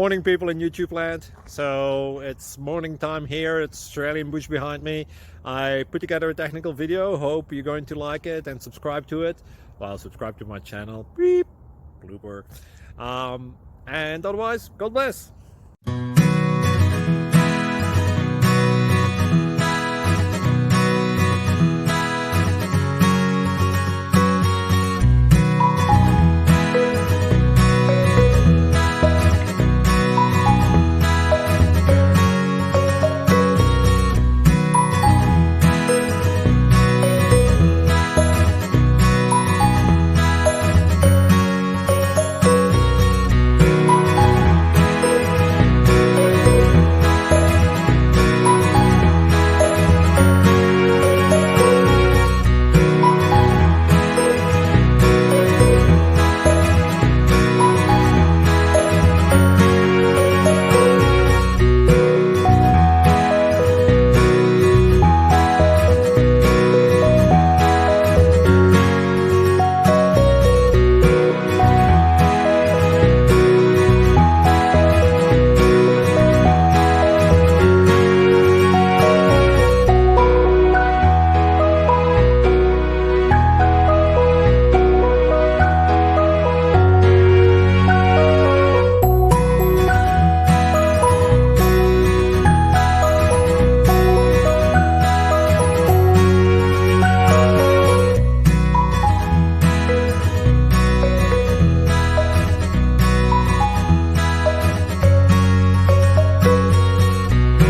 Morning, people in YouTube land. So it's morning time here. It's Australian bush behind me. I put together a technical video. Hope you're going to like it and subscribe to it. Well, subscribe to my channel. Beep. Blooper. And otherwise, God bless.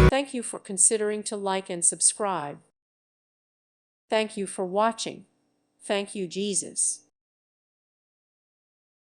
Thank you for considering to like and subscribe. Thank you for watching. Thank you, Jesus.